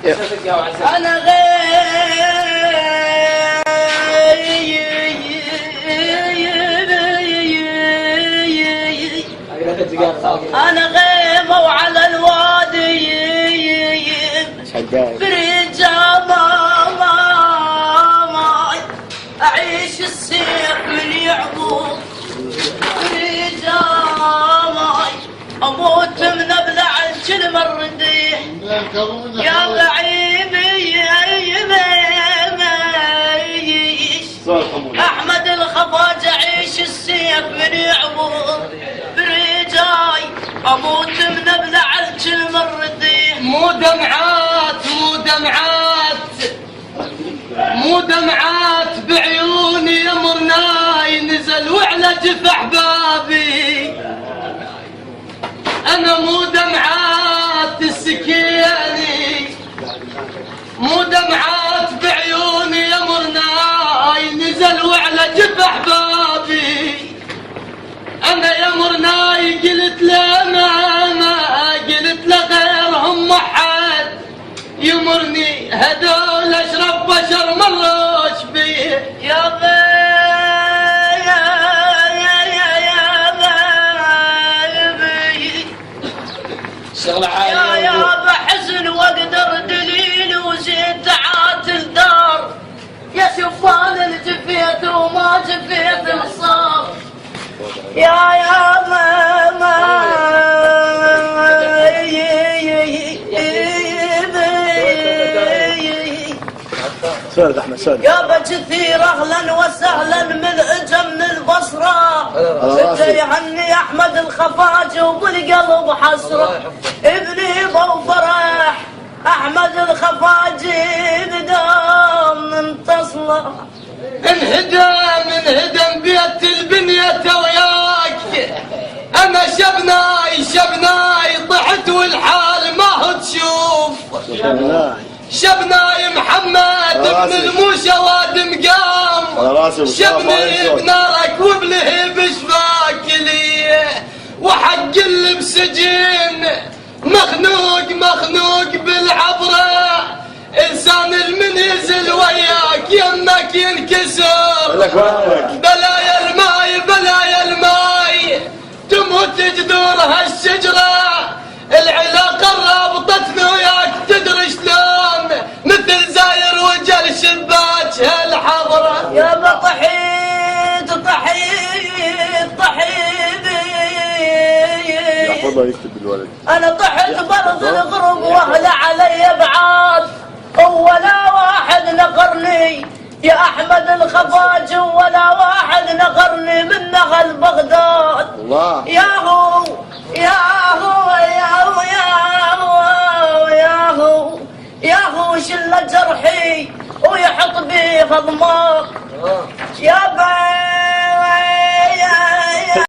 انا غير انا غيمة وعلى الوادي برجال ماي اعيش السيف من يعبود برجال ماي اموت من ابلع الكلمة الرديح يا لعيبي احمد الخفاج اعيش السيف من يعبود برجاي اموت من ابلع الكلمة الرديح مو دمعات مو دمعات بعيوني يمرناي نزل وعلى جف احبابي انا مو دمعات السكيني مو دمعات بعيوني يمرناي نزل وعلى جف احبابي انا يمرناي قلت له ما قلت له غيرهم ما حد يمرني هدول اشرف بشر مروش بيه يا يا بحزن واقدر دليل وزين تعاتل دار يا شوفان اللي جفيت وما جفيت الصار يا ماما سولف احمد سولف يابا كثير اهلا وسهلا من اجا من البصره انت يهني احمد الخفاج وبالقلب حسره ابني ابو فرح احمد الخفاج قدام انتصله انهدم بيت البنية وياك انا شبناي طحت والحال ما هو تشوف شبناي محمد ابن الموشى وادم قام شبني بنارك وبلهب شفاك لي وحق اللي بسجين مخنوق بالعبره انسان المن ينزل وياك يمك ينكسر بلايا الماي تموت جذور هالشجره العلاقه رابطتنا وياك تدري شلون مثل زاير وجل شباك هالحضره يا طحيت يحفظها يكتب الولد انا طحت برض الغرب واهل علي بعاد ولا واحد نقرني يا احمد الخفاج ولا واحد نقرني من نغل بغداد الله ياهو شل جرحي ويحط بيه ضمار يا